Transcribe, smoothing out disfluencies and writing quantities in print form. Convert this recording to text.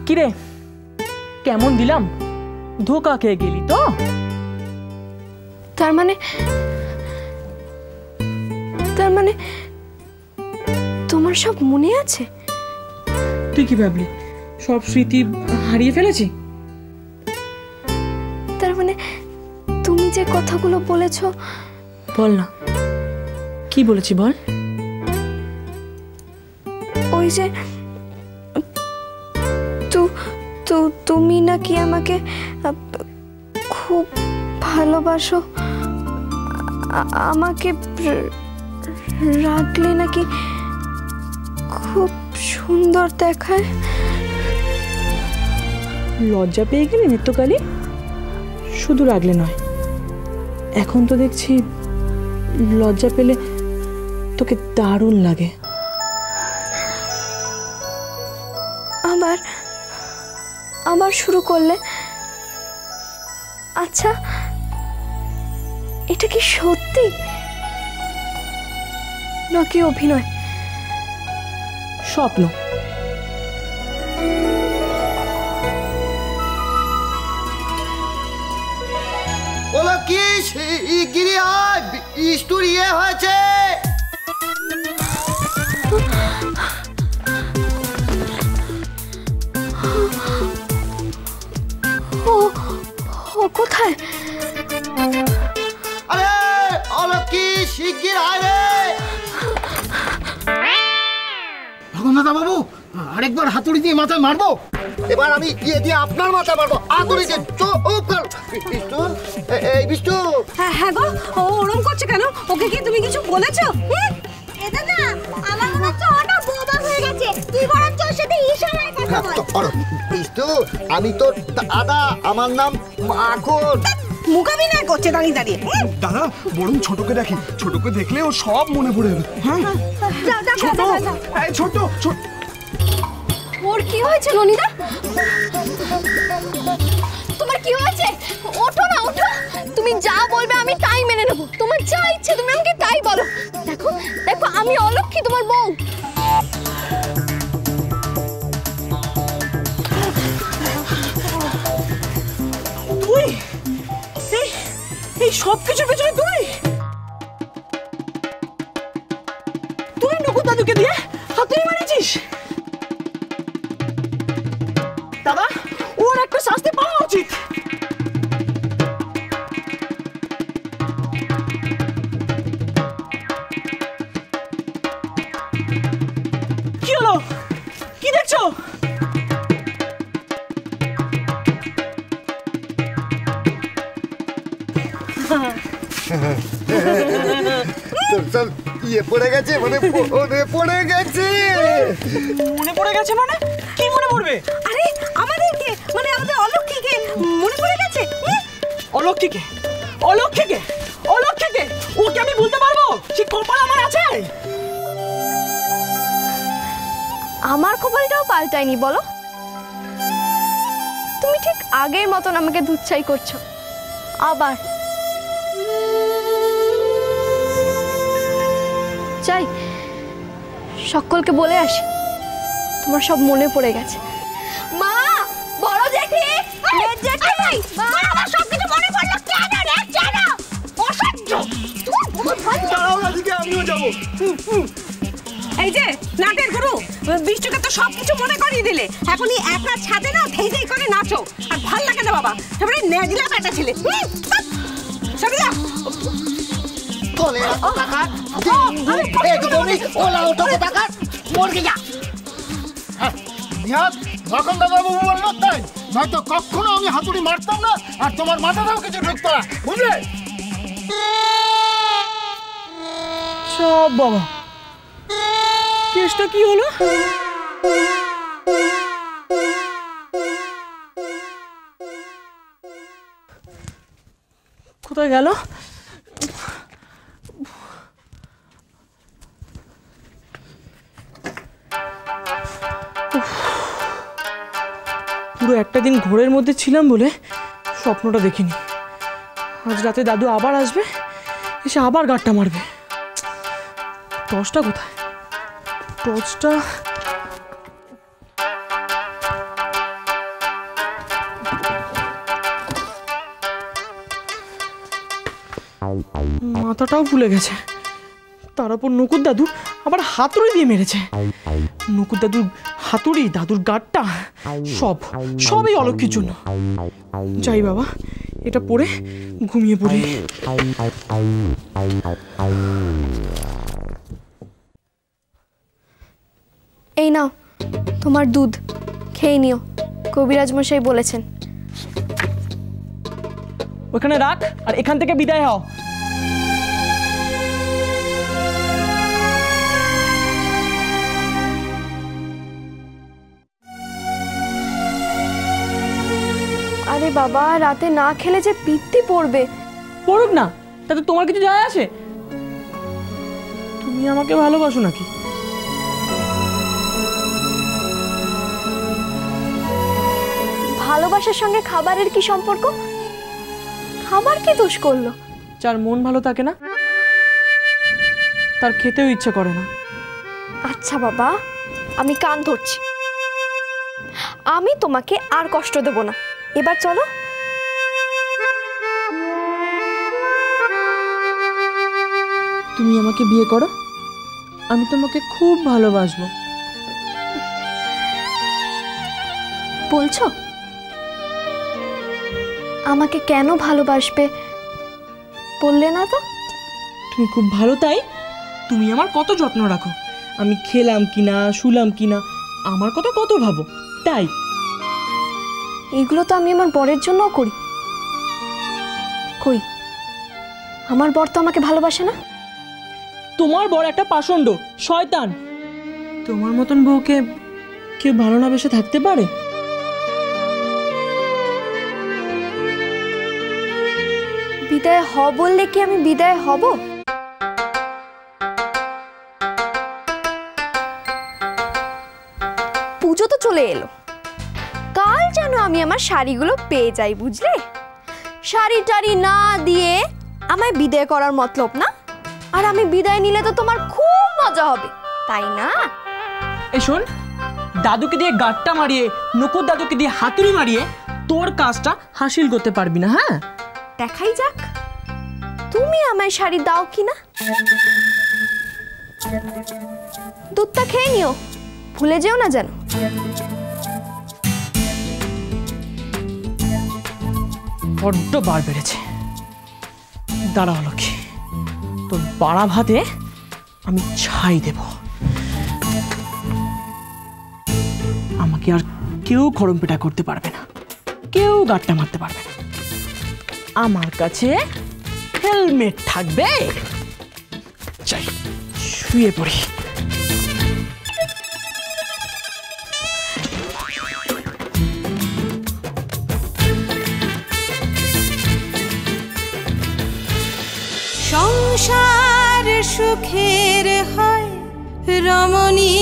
কিরে কেমন দিলাম? ধোকা খেয়ে গেলি তো? তার মানে তোমার সব মনে আছে? তুই কি ভাবলি সব স্মৃতি হারিয়ে ফেলেছি? তার মানে তুমি যে কথাগুলো বলেছো। বল না, কি বলেছি বল। ওই যে তুমি নাকি আমাকে খুব ভালোবাসো, আমাকে রাখলে নাকি খুব সুন্দর দেখায়। লজ্জা পেয়ে গেলি নিত্যকালী? শুধু রাগলে নয়, এখন তো দেখছি লজ্জা পেলে তোকে দারুণ লাগে। আবার শুরু করলে? আচ্ছা এটা কি সত্যি নাকি অভিনয়? স্বপ্ন। বলো কি গিরি স্টোরি হয়েছে? ও কোথায়? আরে অলকি শিগগির আয় রে। ভগবান বাবু আরেকবার হাতুড়ি দিয়ে মাথায় মারবো। এবার আমি ইয়ে দিয়ে আপনার মাথায় মারবো। হাতুড়ি দিয়ে বিষ্টু, এই বিষ্টু। হ্যাঁ গো, ও ওরম করছে কেন? ওকে কি তুমি কিছু বলেছো? এটা না আমার মনে হচ্ছে ওটা বোবা হয়ে গেছে। তুই বরঞ্চ ওর সাথে ইশারায় কথা বল। বিষ্টু আমি তো দাদা, আমার নাম মাখন। মুখাভিনয় করছে দাঁড়িয়ে দাঁড়িয়ে। দাদা বরং ছোটকে দেখি, ছোটকে দেখলে ও সব মনে পড়ে যাবে। হ্যাঁ ছোট, এই ছোট। ওর কি হয়েছে ললিতা? তোমার কি হয়েছে? ওঠো না, ওঠো। তুমি যা বলবে আমি তাই মেনে নেব। তোমার যা ইচ্ছে তুমি আমাকে তাই বলো। দেখো দেখো আমি অলক্ষী, তোমার বউ। তুই এই সব কিছুর পেছনে তুই নকুল দাদুকে দিয়ে হাতুড়ি মারিছিস? দাদা ওর একটা শাস্তি পাওয়া উচিত। কি হলো? কি দেখছো? তোর ইয়ে পড়ে গেছে, মানে পড়ে গেছে। মনে পড়ে গেছে মানে? কি মনে পড়বে? আরে আমাদেরকে, মানে আমাদের অলক্ষীকে মনে পড়ে গেছে। অলক্ষীকে? অলক্ষীকে? অলক্ষীকে? ওকে আমি বলতে পারবো? সে কপাল আমার আছে? আমার কপালটাও পাল্টায়নি বলো। তুমি ঠিক আগের মতন আমাকে দুচ্ছাই করছো আবার। চাই সকলকে বলে আসি তোমার সব মনে পড়ে গেছে। মা, বড় জেঠি, মেজ জেঠি, আমার সবকিছু মনে পড়লো কেন রে? কেন? অসহ্য। দাঁড়াও না দিকে, আমিও যাবো। এই যে নাটের গুরু, বিষ্টুকে তো সবকিছু মনে করিয়ে দিলে। এখনই একা ছাদে না ধেই করে নাচো। আর ভাল লাগে না বাবা, তারপরে নেজলা কাটা ছেলে। সরে যা। চলে টাকা একদমই ওলা ওঠো টাকা মরকে যা। নিহাত মাখন দাদা বাবু বললো তাই, নয়তো কখনো আমি হাতুড়ি মারতাম না, আর তোমার মাথাটাও কিছু ঢুকতো না, বুঝলে? সব বাবা, কেসটা কি হলো? কোথায় গেল? পুরো একটা দিন ঘোরের মধ্যে ছিলাম বলে স্বপ্নটা দেখিনি। আজ রাতে দাদু আবার আসবে, এসে আবার গাঁটটা মারবে। টর্চটা কোথায়? টর্চটা মাথাটাও ফুলে গেছে। তার উপর নকুর দাদু আবার হাতুড়ি দিয়ে মেরেছে। নকুর দাদুর হাতুড়ি, দাদুর গাঁটটা, সবই অলক্ষীর জন্য। যাই বাবা, এটা পরে ঘুমিয়ে পড়ি। এই নাও তোমার দুধ, খেয়ে নিও, কবিরাজ মশাই বলেছেন। ওখানে রাখ আর এখান থেকে বিদায় হও। আরে বাবা, রাতে না খেলে যে পিত্তি পড়বে। পড়ুক না, তাতে তোমার কিছু যায় আসে? তুমি আমাকে ভালোবাসো নাকি? ভালোবাসার সঙ্গে খাবারের কি সম্পর্ক? খাবার কি দোষ করলো? যার মন ভালো থাকে না, তার খেতেও ইচ্ছে করে না। আচ্ছা বাবা, আমি কান ধরছি, আমি তোমাকে আর কষ্ট দেব না। এবার চলো। তুমি আমাকে বিয়ে করো, আমি তোমাকে খুব ভালোবাসবো। বলছো? আমাকে কেন ভালোবাসবে বললে না তো? তুমি খুব ভালো, তাই তুমি আমার কত যত্ন রাখো। আমি খেলাম কিনা, শুলাম কিনা, আমার কথা কত ভাবো, তাই। এগুলো তো আমি আমার বরের জন্যও করি। কই, আমার বর তো আমাকে ভালোবাসে না। তোমার বর একটা পাষণ্ড, শয়তান। তোমার মতন বউকে কেউ ভালো না বেসে থাকতে পারে? বিদায় হ বললে কি আমি বিদায় হব? পুজো তো চলে এলো, কাল যেন আমি আমার শাড়িগুলো পেয়ে যাই, বুঝলে? শাড়ি টাড়ি না দিয়ে আমায় বিদায় করার মতলব না। আর আমি বিদায় নিলে তো তোমার খুব মজা হবে, তাই না? এই শোন, দাদুকে দিয়ে গাঁটটা মারিয়ে, নকুর দাদুকে দিয়ে হাতুড়ি মারিয়ে তোর কাজটা হাসিল করতে পারবি না। হ্যাঁ, দেখাই যাক তুমি আমায় শাড়ি দাও কিনা। দুধটা খেয়ে নিও, ভুলে যেও না যেন। বড্ড বার বেড়েছে। দাঁড়া হলো কি, তোর বাড়া ভাতে আমি ছাই দেব। আমাকে আর কেউ খড়ম পেটা করতে পারবে না, কেউ গাঁটটা মারতে পারবে না। আমার কাছে হেলমেট থাকবে। চাই শুয়ে পড়ি। সংসার সুখের হয় রমণী